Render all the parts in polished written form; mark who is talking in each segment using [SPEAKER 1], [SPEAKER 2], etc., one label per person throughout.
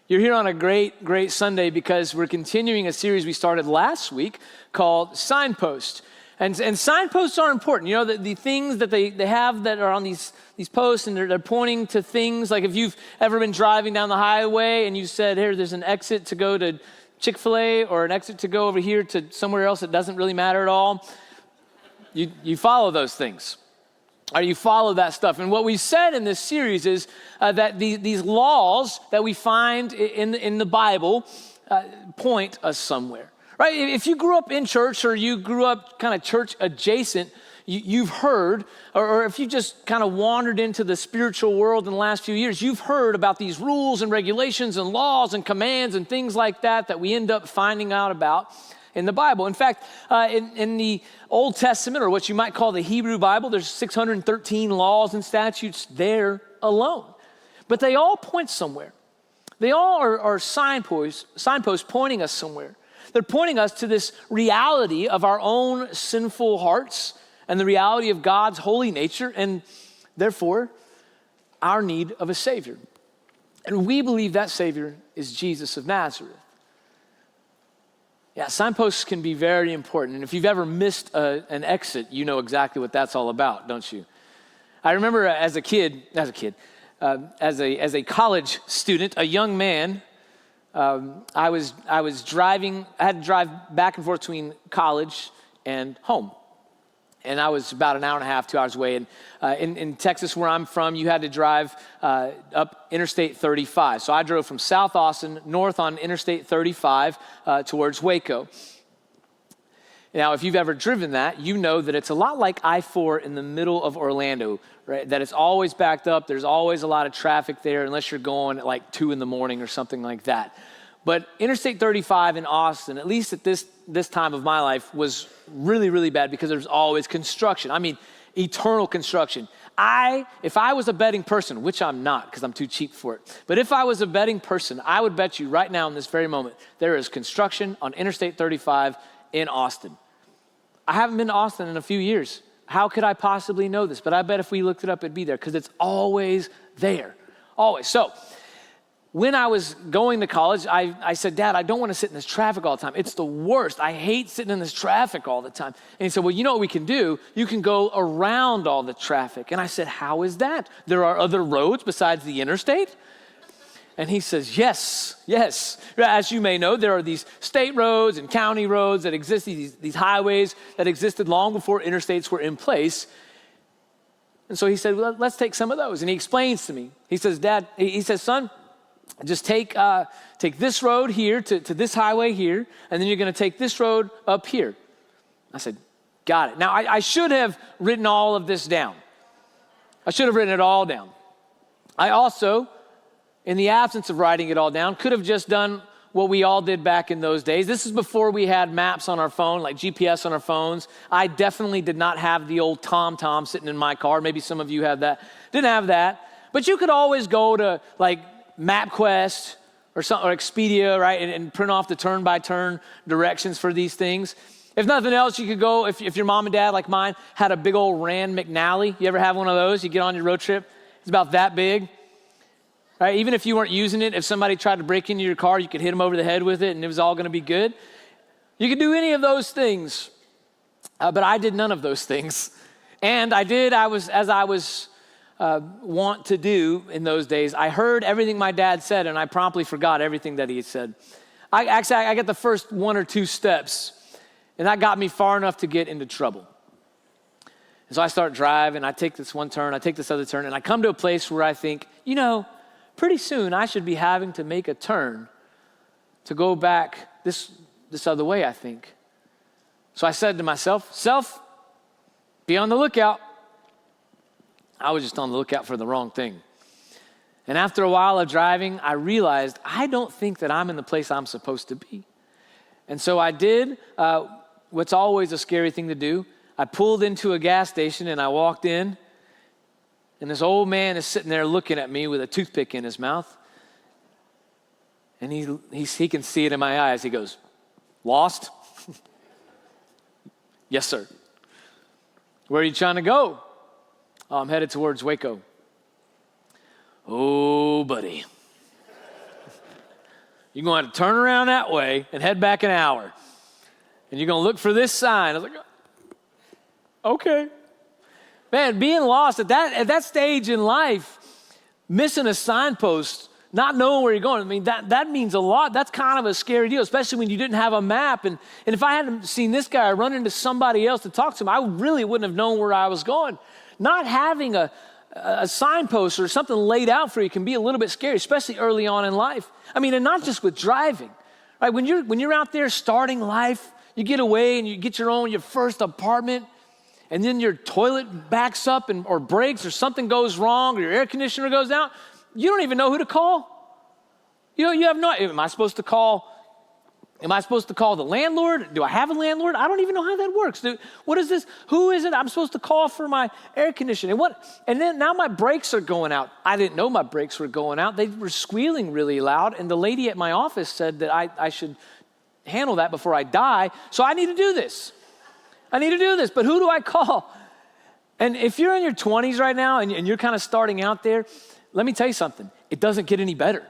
[SPEAKER 1] You're here on a great Sunday because we're continuing a series we started last week called Signposts. And signposts are important. You know, the things that they have that are on these posts, and they're pointing to things. Like if you've ever been driving down the highway and you said, here, there's an exit to go to Chick-fil-A or an exit to go over here to somewhere else that doesn't really matter at all, you follow those things. Or you follow that stuff. And what we said in this series is that these laws that we find in the Bible point us somewhere, right? If you grew up in church or you grew up kind of church adjacent, you've heard, or if you just kind of wandered into the spiritual world in the last few years, you've heard about these rules and regulations and laws and commands and things like that we end up finding out about in the Bible. In fact, in the Old Testament, or what you might call the Hebrew Bible, there's 613 laws and statutes there alone. But they all point somewhere. They all are signposts pointing us somewhere. They're pointing us to this reality of our own sinful hearts and the reality of God's holy nature, and therefore, our need of a Savior. And we believe that Savior is Jesus of Nazareth. Yeah, signposts can be very important. And if you've ever missed an exit, you know exactly what that's all about, don't you? I remember as a college student, a young man, I was driving. I had to drive back and forth between college and home. And I was about an hour and a half, 2 hours away. And in Texas, where I'm from, you had to drive up Interstate 35. So I drove from South Austin north on Interstate 35 towards Waco. Now, if you've ever driven that, you know that it's a lot like I-4 in the middle of Orlando, right? That it's always backed up. There's always a lot of traffic there, unless you're going at like 2 a.m. or something like that. But Interstate 35 in Austin, at least at this time of my life, was really, really bad because there's always construction. I mean, eternal construction. If I was a betting person, which I'm not because I'm too cheap for it, but if I was a betting person, I would bet you right now in this very moment, there is construction on Interstate 35 in Austin. I haven't been to Austin in a few years. How could I possibly know this? But I bet if we looked it up, it'd be there because it's always there. Always. So when I was going to college, I said, Dad, I don't want to sit in this traffic all the time. It's the worst. I hate sitting in this traffic all the time. And he said, well, you know what we can do? You can go around all the traffic. And I said, how is that? There are other roads besides the interstate? And he says, yes. As you may know, there are these state roads and county roads that exist, these highways that existed long before interstates were in place. And so he said, well, let's take some of those. And he explains to me. He says, Dad, he says, son, just take this road here to this highway here, and then you're going to take this road up here. I said, got it. Now, I should have written all of this down. I should have written it all down. I also, in the absence of writing it all down, could have just done what we all did back in those days. This is before we had maps on our phone, like GPS on our phones. I definitely did not have the old TomTom sitting in my car. Maybe some of you have that. Didn't have that. But you could always go to like MapQuest or Expedia, right, and print off the turn-by-turn directions for these things. If nothing else, you could go, if your mom and dad, like mine, had a big old Rand McNally. You ever have one of those? You get on your road trip. It's about that big. Right? Even if you weren't using it, if somebody tried to break into your car, you could hit them over the head with it and it was all going to be good. You could do any of those things, but I did none of those things. And I was want to do in those days, I heard everything my dad said and I promptly forgot everything that he had said. I got the first 1 or 2 steps and that got me far enough to get into trouble. And so I start driving, I take this one turn, I take this other turn, and I come to a place where I think, pretty soon I should be having to make a turn to go back this other way, I think. So I said to myself, be on the lookout. I was just on the lookout for the wrong thing. And after a while of driving, I realized I don't think that I'm in the place I'm supposed to be. And so I did what's always a scary thing to do. I pulled into a gas station and I walked in. And this old man is sitting there looking at me with a toothpick in his mouth. And he can see it in my eyes. He goes, lost? Yes, sir. Where are you trying to go? Oh, I'm headed towards Waco. Oh, buddy. You're going to have to turn around that way and head back an hour. And you're going to look for this sign. I was like, okay. Man, being lost at that stage in life, missing a signpost, not knowing where you're going, I mean, that means a lot. That's kind of a scary deal, especially when you didn't have a map. And if I hadn't seen this guy or run into somebody else to talk to him, I really wouldn't have known where I was going. Not having a signpost or something laid out for you can be a little bit scary, especially early on in life. I mean, and not just with driving, right? When you're out there starting life, you get away and you get your first apartment, and then your toilet backs up or breaks or something goes wrong or your air conditioner goes out, you don't even know who to call. You have no idea. Am I supposed to call the landlord? Do I have a landlord? I don't even know how that works. What is this? Who is it I'm supposed to call for my air conditioning? And then now my brakes are going out. I didn't know my brakes were going out. They were squealing really loud, and the lady at my office said that I should handle that before I die, so I need to do this. But who do I call? And if you're in your 20s right now and you're kind of starting out there, let me tell you something. It doesn't get any better.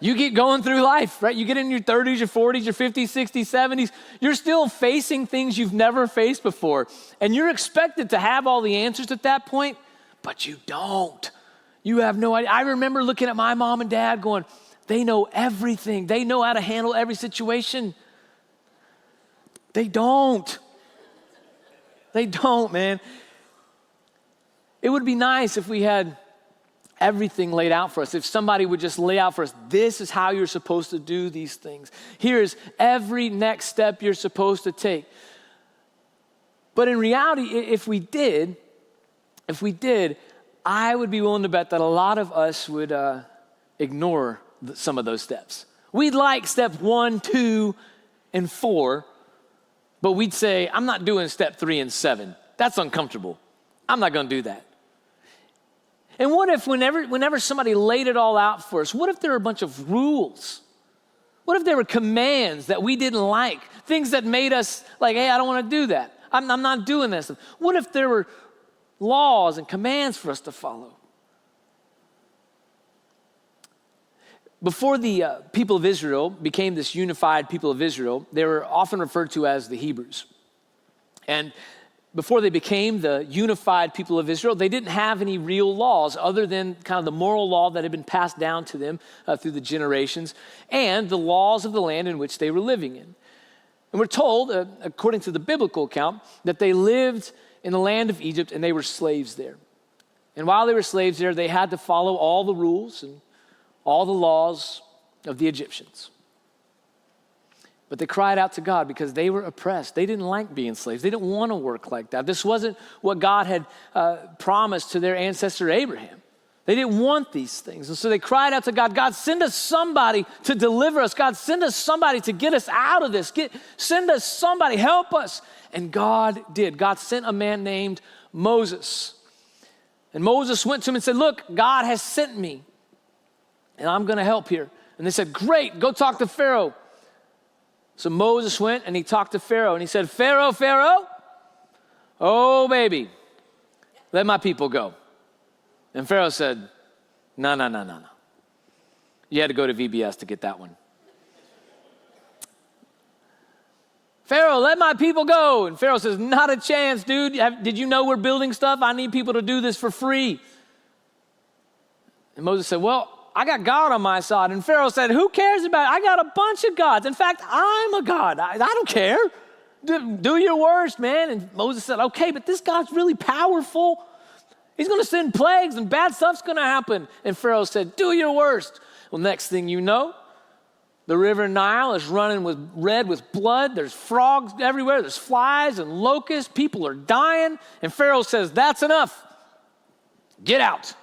[SPEAKER 1] You get going through life, right? You get in your 30s, your 40s, your 50s, 60s, 70s. You're still facing things you've never faced before. And you're expected to have all the answers at that point, but you don't. You have no idea. I remember looking at my mom and dad going, they know everything. They know how to handle every situation. They don't. They don't, man. It would be nice if we had everything laid out for us. If somebody would just lay out for us, this is how you're supposed to do these things. Here's every next step you're supposed to take. But in reality, if we did, I would be willing to bet that a lot of us would ignore some of those steps. We'd like step 1, 2, and 4, but we'd say, I'm not doing step 3 and 7. That's uncomfortable. I'm not going to do that. And what if whenever somebody laid it all out for us, what if there were a bunch of rules? What if there were commands that we didn't like? Things that made us like, hey, I don't want to do that. I'm not doing this. What if there were laws and commands for us to follow? Before the people of Israel became this unified people of Israel, they were often referred to as the Hebrews. And before they became the unified people of Israel, they didn't have any real laws other than kind of the moral law that had been passed down to them through the generations and the laws of the land in which they were living in. And we're told, according to the biblical account, that they lived in the land of Egypt and they were slaves there. And while they were slaves there, they had to follow all the rules and all the laws of the Egyptians. But they cried out to God because they were oppressed. They didn't like being slaves. They didn't want to work like that. This wasn't what God had promised to their ancestor Abraham. They didn't want these things. And so they cried out to God, God, send us somebody to deliver us. God, send us somebody to get us out of this. Send us somebody, help us. And God did. God sent a man named Moses. And Moses went to him and said, look, God has sent me, and I'm going to help here. And they said, great, go talk to Pharaoh. So Moses went and he talked to Pharaoh and he said, Pharaoh, oh baby, let my people go. And Pharaoh said, no. You had to go to VBS to get that one. Pharaoh, let my people go. And Pharaoh says, not a chance, dude. Did you know we're building stuff? I need people to do this for free. And Moses said, well, I got God on my side. And Pharaoh said, who cares about it? I got a bunch of gods. In fact, I'm a god. I don't care. Do your worst, man. And Moses said, okay, but this God's really powerful. He's going to send plagues and bad stuff's going to happen. And Pharaoh said, do your worst. Well, next thing you know, the river Nile is running red with blood. There's frogs everywhere. There's flies and locusts. People are dying. And Pharaoh says, that's enough. Get out.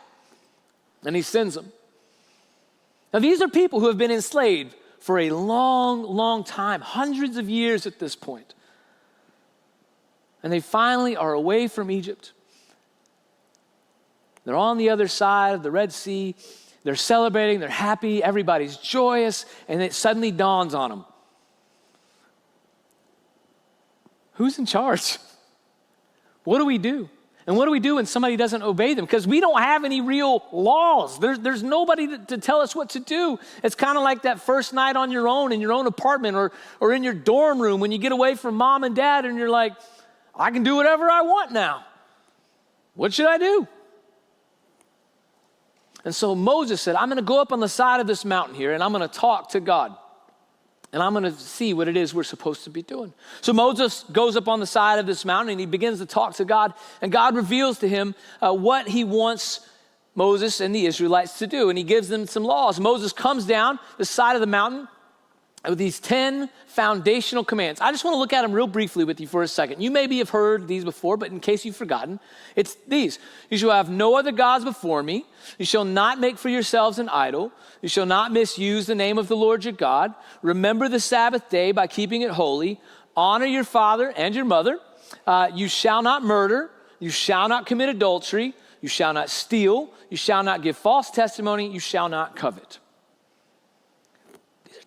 [SPEAKER 1] And he sends them. Now, these are people who have been enslaved for a long, long time, hundreds of years at this point. And they finally are away from Egypt. They're on the other side of the Red Sea. They're celebrating, they're happy, everybody's joyous, and it suddenly dawns on them. Who's in charge? What do we do? And what do we do when somebody doesn't obey them? Because we don't have any real laws. There's nobody to tell us what to do. It's kind of like that first night on your own in your own apartment or in your dorm room when you get away from mom and dad and you're like, I can do whatever I want now. What should I do? And so Moses said, I'm going to go up on the side of this mountain here and I'm going to talk to God. And I'm going to see what it is we're supposed to be doing. So Moses goes up on the side of this mountain and he begins to talk to God. And God reveals to him what he wants Moses and the Israelites to do. And he gives them some laws. Moses comes down the side of the mountain with these 10 foundational commands. I just want to look at them real briefly with you for a second. You maybe have heard these before, but in case you've forgotten, it's these. You shall have no other gods before me. You shall not make for yourselves an idol. You shall not misuse the name of the Lord your God. Remember the Sabbath day by keeping it holy. Honor your father and your mother. You shall not murder. You shall not commit adultery. You shall not steal. You shall not give false testimony. You shall not covet.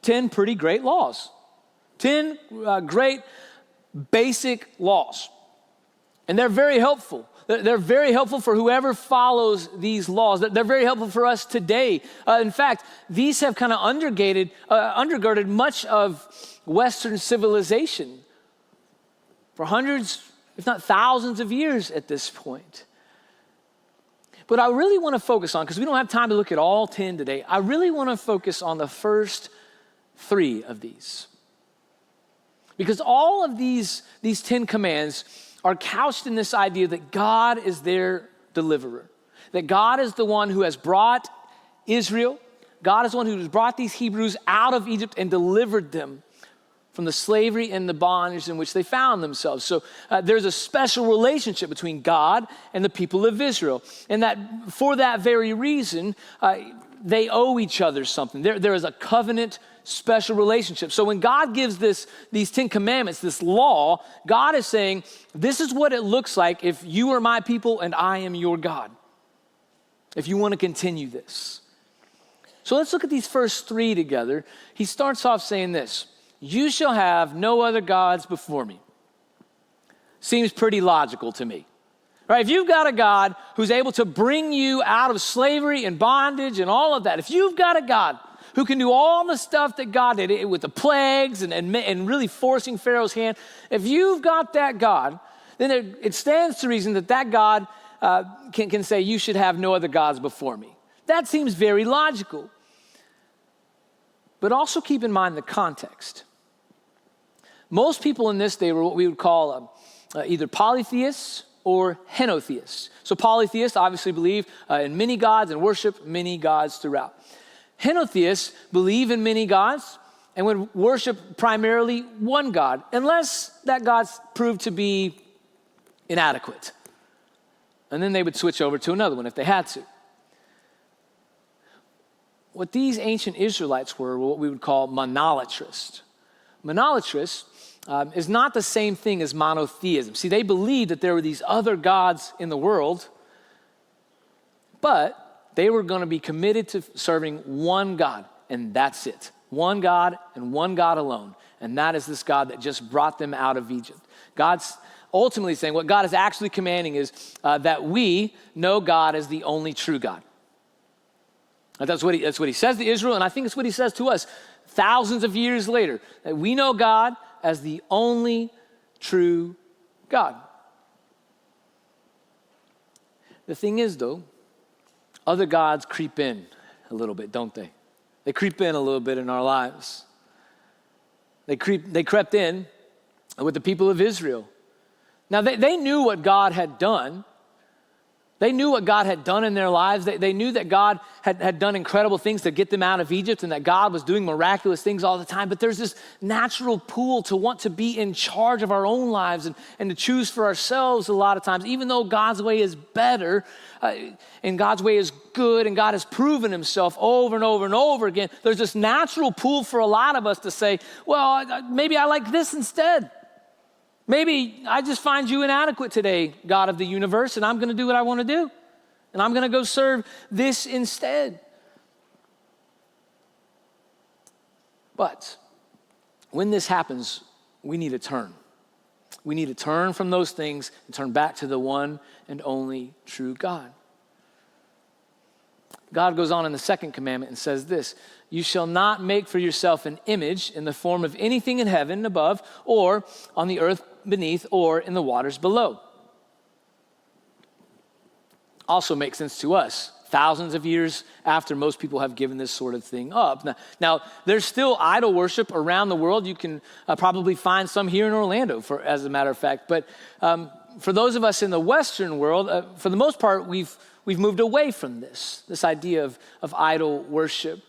[SPEAKER 1] 10 pretty great laws. 10 great basic laws. And they're very helpful. They're very helpful for whoever follows these laws. They're very helpful for us today. In fact, these have kind of undergirded much of Western civilization for hundreds, if not thousands of years at this point. But I really want to focus on, because we don't have time to look at all 10 today, I really want to focus on the first 3 of these. Because all of these 10 commands are couched in this idea that God is their deliverer. That God is the one who has brought Israel. God is the one who has brought these Hebrews out of Egypt and delivered them from the slavery and the bondage in which they found themselves. So there's a special relationship between God and the people of Israel. And that for that very reason, they owe each other something. There is a covenant special relationship. So when God gives these 10 commandments, this law, God is saying, this is what it looks like if you are my people and I am your God. If you want to continue this. So let's look at these first 3 together. He starts off saying this, you shall have no other gods before me. Seems pretty logical to me. Right? If you've got a God who's able to bring you out of slavery and bondage and all of that, if you've got a God who can do all the stuff that God did with the plagues and really forcing Pharaoh's hand, if you've got that God, then it stands to reason that God can say, you should have no other gods before me. That seems very logical. But also keep in mind the context. Most people in this day were what we would call either polytheists or henotheists. So polytheists obviously believe in many gods and worship many gods throughout. Henotheists believe in many gods and would worship primarily one God, unless that God's proved to be inadequate. And then they would switch over to another one if they had to. What these ancient Israelites were what we would call monolatrists. Monolatrists is not the same thing as monotheism. See, they believed that there were these other gods in the world, but they were going to be committed to serving one God, and that's it. One God and one God alone. And that is this God that just brought them out of Egypt. God's ultimately saying, what God is actually commanding is that we know God as the only true God. And that's what he says to Israel, and I think it's what he says to us thousands of years later, that we know God as the only true God. The thing is, though, other gods creep in a little bit, don't they? They creep in a little bit in our lives. They crept in with the people of Israel. Now, they knew what God had done. They knew what God had done in their lives. They knew that God had done incredible things to get them out of Egypt and that God was doing miraculous things all the time. But there's this natural pull to want to be in charge of our own lives and to choose for ourselves a lot of times, even though God's way is better and God's way is good and God has proven himself over and over and over again. There's this natural pull for a lot of us to say, well, maybe I like this instead. Maybe I just find you inadequate today, God of the universe, and I'm going to do what I want to do. And I'm going to go serve this instead. But when this happens, we need to turn. We need to turn from those things and turn back to the one and only true God. God goes on in the second commandment and says this: you shall not make for yourself an image in the form of anything in heaven above, or on the earth beneath, or in the waters below. Also makes sense to us, thousands of years after most people have given this sort of thing up. Now there's still idol worship around the world. You can probably find some here in Orlando, as a matter of fact. But for those of us in the Western world, for the most part, we've moved away from this idea of idol worship.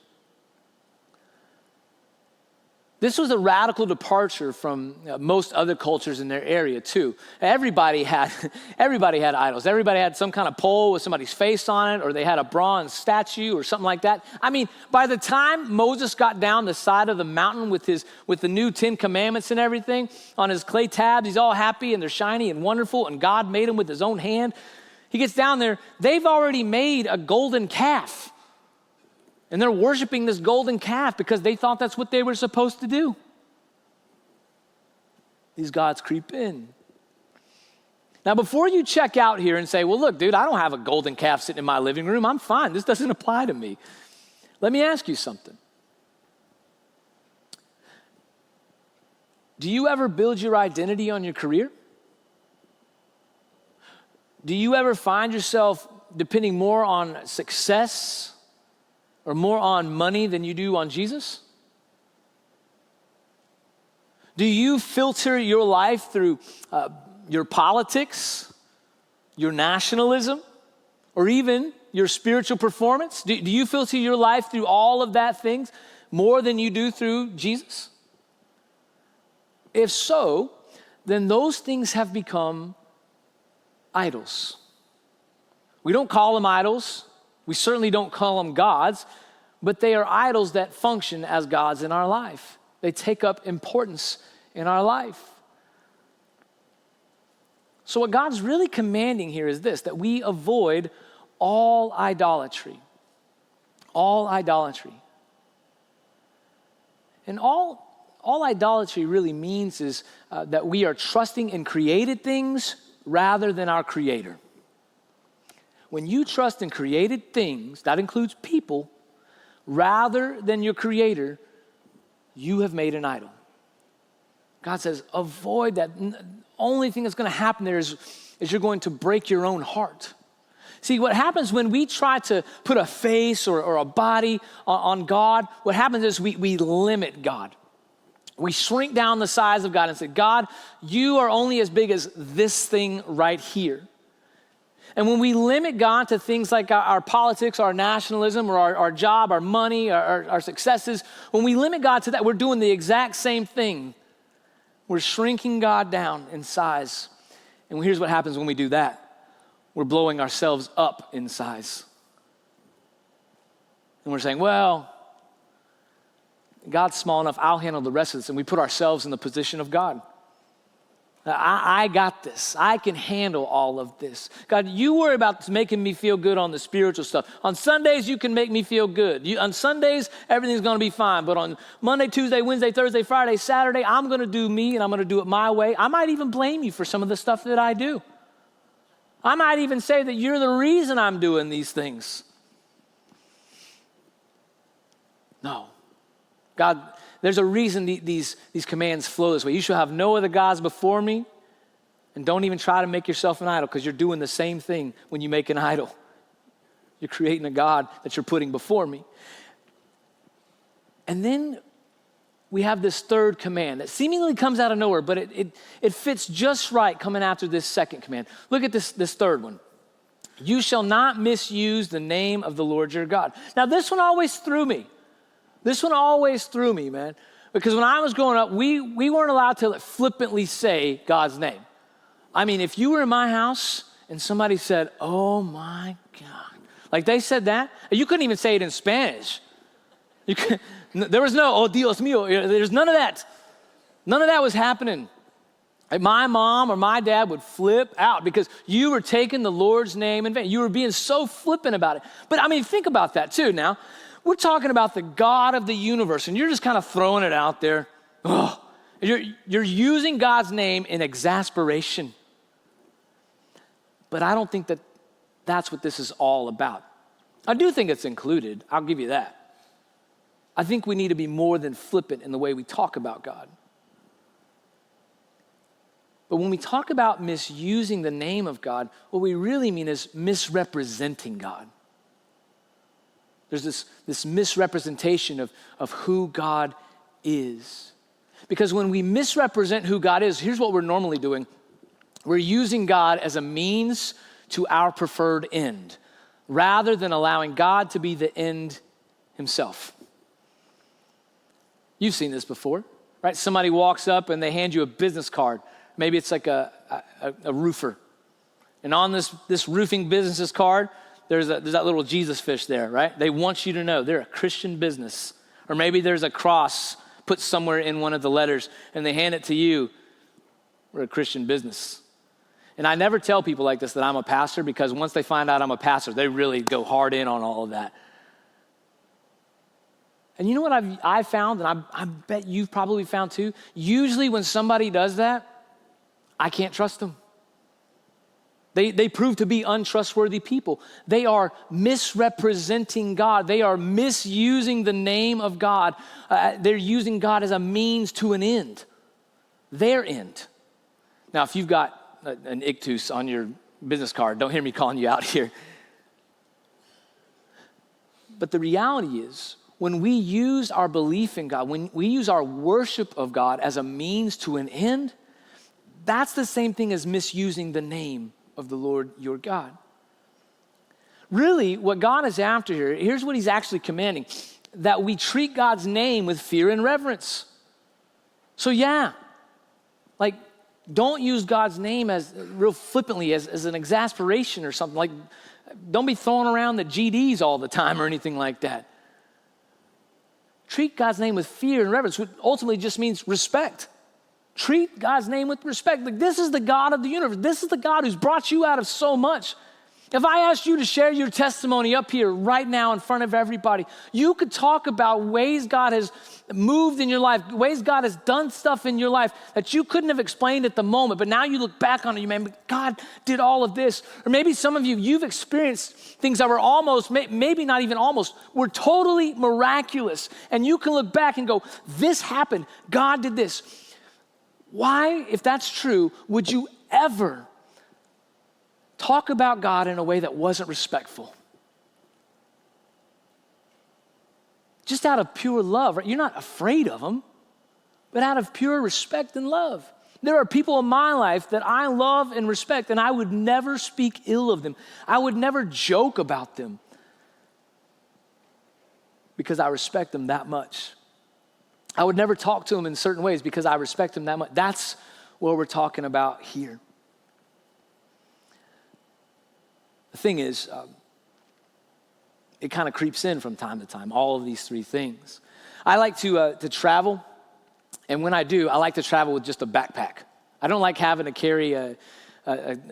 [SPEAKER 1] This was a radical departure from most other cultures in their area too. Everybody had idols. Everybody had some kind of pole with somebody's face on it, or they had a bronze statue or something like that. I mean, by the time Moses got down the side of the mountain with the new 10 commandments and everything on his clay tabs, he's all happy and they're shiny and wonderful, and God made them with his own hand. He gets down there, they've already made a golden calf. And they're worshiping this golden calf because they thought that's what they were supposed to do. These gods creep in. Now, before you check out here and say, well, look, dude, I don't have a golden calf sitting in my living room. I'm fine. This doesn't apply to me. Let me ask you something. Do you ever build your identity on your career? Do you ever find yourself depending more on success or more on money than you do on Jesus? Do you filter your life through your politics, your nationalism, or even your spiritual performance? Do you filter your life through all of that things more than you do through Jesus? If so, then those things have become idols. We don't call them idols. We certainly don't call them gods, but they are idols that function as gods in our life. They take up importance in our life. So what God's really commanding here is this: that we avoid all idolatry. All idolatry. And all idolatry really means is that we are trusting in created things rather than our Creator. When you trust in created things, that includes people, rather than your Creator, you have made an idol. God says, avoid that. The only thing that's going to happen there is you're going to break your own heart. See, what happens when we try to put a face or a body on God, what happens is we limit God. We shrink down the size of God and say, God, you are only as big as this thing right here. And when we limit God to things like our politics, our nationalism, or our job, our money, our successes, when we limit God to that, we're doing the exact same thing. We're shrinking God down in size. And here's what happens when we do that. We're blowing ourselves up in size. And we're saying, well, God's small enough, I'll handle the rest of this. And we put ourselves in the position of God. I got this. I can handle all of this. God, you worry about making me feel good on the spiritual stuff. On Sundays, you can make me feel good. On Sundays, everything's going to be fine. But on Monday, Tuesday, Wednesday, Thursday, Friday, Saturday, I'm going to do me and I'm going to do it my way. I might even blame you for some of the stuff that I do. I might even say that you're the reason I'm doing these things. No. God, there's a reason these commands flow this way. You shall have no other gods before me, and don't even try to make yourself an idol, because you're doing the same thing when you make an idol. You're creating a God that you're putting before me. And then we have this third command that seemingly comes out of nowhere, but it fits just right coming after this second command. Look at this third one. You shall not misuse the name of the Lord your God. Now, this one always threw me. This one always threw me, man. Because when I was growing up, we weren't allowed to flippantly say God's name. I mean, if you were in my house and somebody said, oh my God, like they said that, you couldn't even say it in Spanish. There was no, oh Dios mío, there's none of that. None of that was happening. Like my mom or my dad would flip out because you were taking the Lord's name in vain. You were being so flippant about it. But I mean, think about that too now. We're talking about the God of the universe, and you're just kind of throwing it out there. Oh, You're using God's name in exasperation. But I don't think that that's what this is all about. I do think it's included. I'll give you that. I think we need to be more than flippant in the way we talk about God. But when we talk about misusing the name of God, what we really mean is misrepresenting God. There's this misrepresentation of who God is. Because when we misrepresent who God is, here's what we're normally doing. We're using God as a means to our preferred end, rather than allowing God to be the end himself. You've seen this before, right? Somebody walks up and they hand you a business card. Maybe it's like a roofer. And on this roofing business's card, there's that little Jesus fish there, right? They want you to know they're a Christian business. Or maybe there's a cross put somewhere in one of the letters and they hand it to you. We're a Christian business. And I never tell people like this that I'm a pastor, because once they find out I'm a pastor, they really go hard in on all of that. And you know what I've found, and I bet you've probably found too? Usually when somebody does that, I can't trust them. They prove to be untrustworthy people. They are misrepresenting God. They are misusing the name of God. They're using God as a means to an end, their end. Now, if you've got an ictus on your business card, don't hear me calling you out here. But the reality is, when we use our belief in God, when we use our worship of God as a means to an end, that's the same thing as misusing the name of the Lord your God. Really, what God is after here, here's what he's actually commanding: that we treat God's name with fear and reverence. So don't use God's name as real flippantly as an exasperation or something. Like, don't be throwing around the GDs all the time or anything like that. Treat God's name with fear and reverence, which ultimately just means respect. Treat God's name with respect. Like, this is the God of the universe. This is the God who's brought you out of so much. If I asked you to share your testimony up here right now in front of everybody, you could talk about ways God has moved in your life, ways God has done stuff in your life that you couldn't have explained at the moment, but now you look back on it, you man, God did all of this. Or maybe some of you've experienced things that were almost, maybe not even almost, were totally miraculous. And you can look back and go, this happened, God did this. Why, if that's true, would you ever talk about God in a way that wasn't respectful? Just out of pure love, right? You're not afraid of them, but out of pure respect and love. There are people in my life that I love and respect, and I would never speak ill of them. I would never joke about them because I respect them that much. I would never talk to them in certain ways because I respect them that much. That's what we're talking about here. The thing is, it kind of creeps in from time to time, all of these three things. I like to travel, and when I do, I like to travel with just a backpack. I don't like having to carry a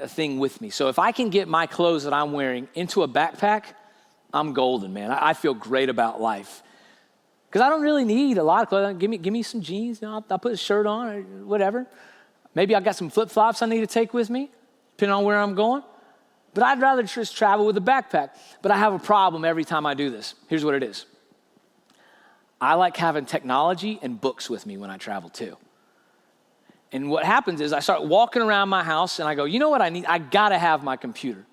[SPEAKER 1] thing with me. So if I can get my clothes that I'm wearing into a backpack, I'm golden, man. I feel great about life. Because I don't really need a lot of clothes. Give me some jeans. You know, I'll put a shirt on or whatever. Maybe I've got some flip-flops I need to take with me, depending on where I'm going. But I'd rather just travel with a backpack. But I have a problem every time I do this. Here's what it is. I like having technology and books with me when I travel too. And what happens is I start walking around my house and I go, you know what I need? I gotta have my computer.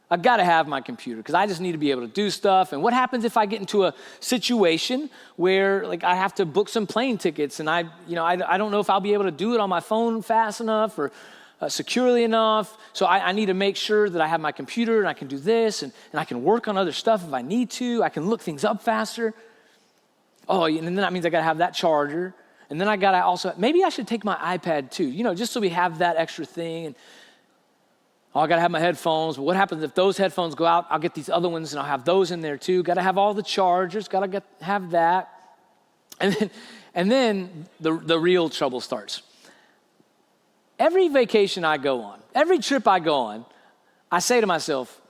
[SPEAKER 1] I gotta have my computer because I just need to be able to do stuff. And what happens if I get into a situation where like I have to book some plane tickets and I don't know if I'll be able to do it on my phone fast enough or securely enough. So I need to make sure that I have my computer and I can do this and I can work on other stuff if I need to. I can look things up faster. Oh, and then that means I gotta have that charger. And then I gotta also, maybe I should take my iPad too, just so we have that extra thing. And I gotta have my headphones. But what happens if those headphones go out? I'll get these other ones and I'll have those in there too. Gotta have all the chargers, have that. And then the real trouble starts. Every vacation I go on, every trip I go on, I say to myself,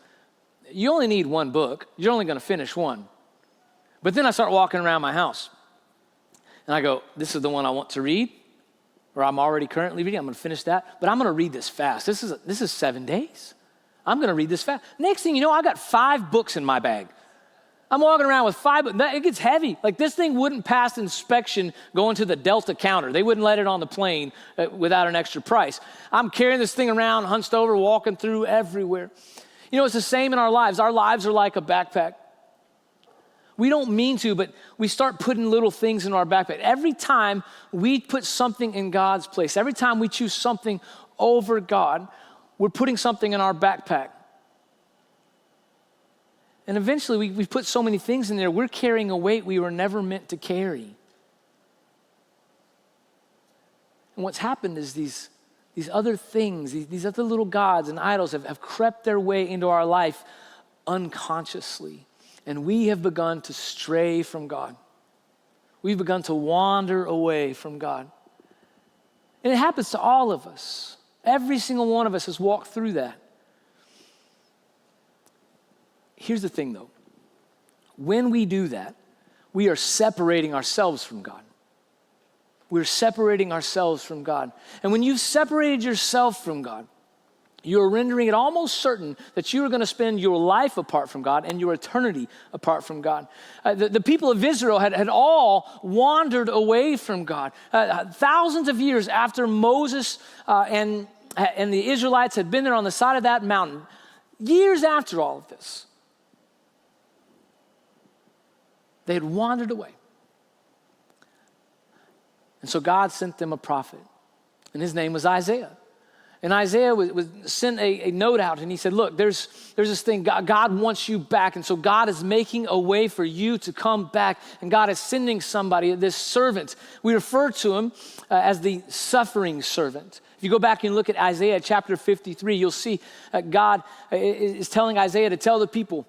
[SPEAKER 1] you only need one book. You're only gonna finish one. But then I start walking around my house and I go, this is the one I want to read. or I'm already currently reading. I'm going to finish that, but I'm going to read this fast. This is 7 days. I'm going to read this fast. Next thing you know, I got 5 books in my bag. I'm walking around with 5 books. It gets heavy. Like this thing wouldn't pass inspection going to the Delta counter. They wouldn't let it on the plane without an extra price. I'm carrying this thing around, hunched over, walking through everywhere. You know, it's the same in our lives. Our lives are like a backpack. We don't mean to, but we start putting little things in our backpack. Every time we put something in God's place, every time we choose something over God, we're putting something in our backpack. And eventually we put so many things in there, we're carrying a weight we were never meant to carry. And what's happened is these other things, these other little gods and idols have crept their way into our life unconsciously. And we have begun to stray from God. We've begun to wander away from God. And it happens to all of us. Every single one of us has walked through that. Here's the thing though. When we do that, we are separating ourselves from God. We're separating ourselves from God. And when you've separated yourself from God, you're rendering it almost certain that you are going to spend your life apart from God and your eternity apart from God. The people of Israel had all wandered away from God. Thousands of years after Moses and the Israelites had been there on the side of that mountain, years after all of this, they had wandered away. And so God sent them a prophet, and his name was Isaiah. And Isaiah was sent a note out, and he said, look, there's this thing, God wants you back, and so God is making a way for you to come back, and God is sending somebody, this servant. We refer to him as the suffering servant. If you go back and look at Isaiah chapter 53, you'll see God is telling Isaiah to tell the people,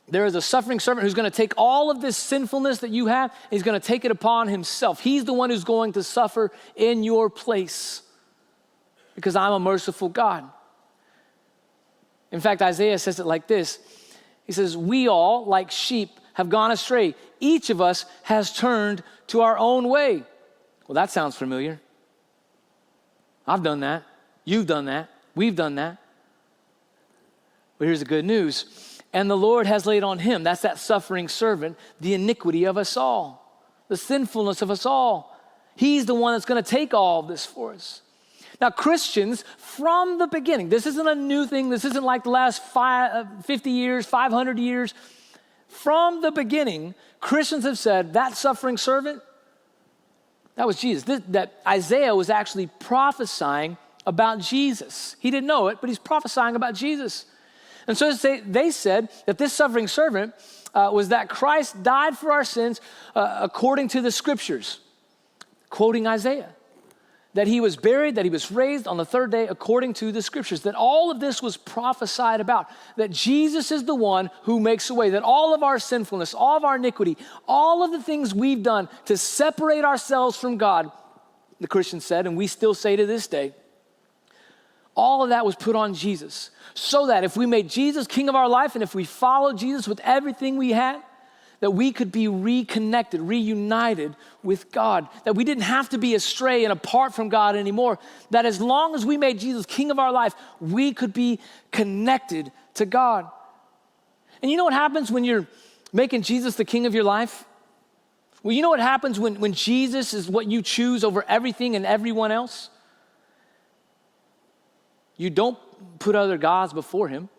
[SPEAKER 1] there is a suffering servant who's going to take all of this sinfulness that you have, and he's going to take it upon himself. He's the one who's going to suffer in your place, because I'm a merciful God. In fact, Isaiah says it like this. He says, we all, like sheep, have gone astray. Each of us has turned to our own way. Well, that sounds familiar. I've done that. You've done that. We've done that. But here's the good news. And the Lord has laid on him, that's that suffering servant, the iniquity of us all, the sinfulness of us all. He's the one that's going to take all of this for us. Now, Christians, from the beginning, this isn't a new thing. This isn't like the last 50 years, 500 years. From the beginning, Christians have said that suffering servant, that was Jesus. That Isaiah was actually prophesying about Jesus. He didn't know it, but he's prophesying about Jesus. And so they said that this suffering servant was that Christ died for our sins according to the scriptures, quoting Isaiah. That he was buried, that he was raised on the 3rd day according to the scriptures, that all of this was prophesied about, that Jesus is the one who makes a way, that all of our sinfulness, all of our iniquity, all of the things we've done to separate ourselves from God, the Christians said, and we still say to this day, all of that was put on Jesus, so that if we made Jesus king of our life, and if we followed Jesus with everything we had, that we could be reconnected, reunited with God, that we didn't have to be astray and apart from God anymore, that as long as we made Jesus king of our life, we could be connected to God. And you know what happens when you're making Jesus the king of your life? Well, you know what happens when Jesus is what you choose over everything and everyone else? You don't put other gods before him.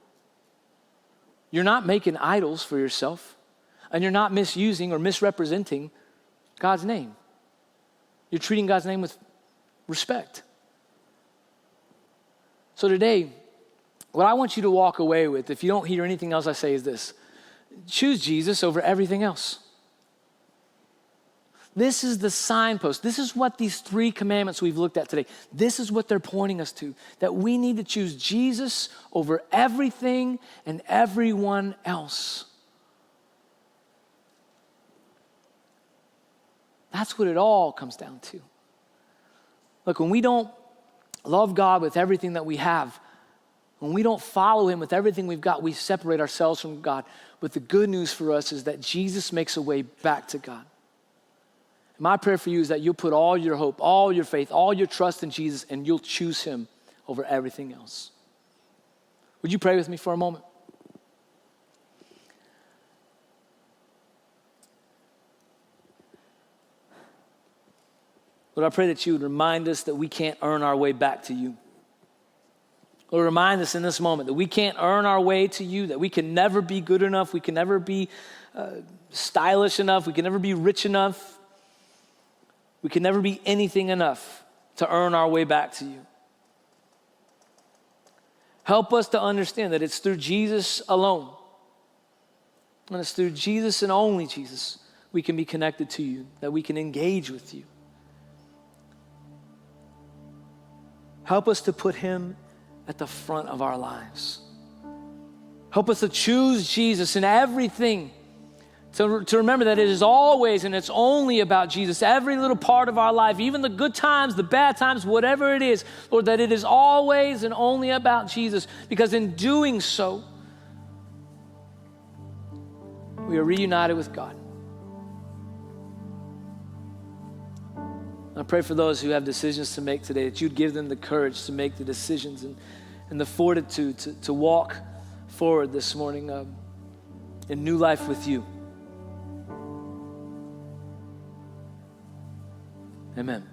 [SPEAKER 1] You're not making idols for yourself. And you're not misusing or misrepresenting God's name. You're treating God's name with respect. So today, what I want you to walk away with, if you don't hear anything else I say, is this. Choose Jesus over everything else. This is the signpost. This is what these 3 commandments we've looked at today, this is what they're pointing us to, that we need to choose Jesus over everything and everyone else. That's what it all comes down to. Look, when we don't love God with everything that we have, when we don't follow him with everything we've got, we separate ourselves from God. But the good news for us is that Jesus makes a way back to God. My prayer for you is that you'll put all your hope, all your faith, all your trust in Jesus, and you'll choose him over everything else. Would you pray with me for a moment? Lord, I pray that you would remind us that we can't earn our way back to you. Lord, remind us in this moment that we can't earn our way to you, that we can never be good enough, we can never be stylish enough, we can never be rich enough, we can never be anything enough to earn our way back to you. Help us to understand that it's through Jesus alone, and it's through Jesus and only Jesus we can be connected to you, that we can engage with you. Help us to put him at the front of our lives. Help us to choose Jesus in everything, to remember that it is always and it's only about Jesus. Every little part of our life, even the good times, the bad times, whatever it is, Lord, that it is always and only about Jesus, because in doing so, we are reunited with God. I pray for those who have decisions to make today, that you'd give them the courage to make the decisions and the fortitude to walk forward this morning in new life with you. Amen.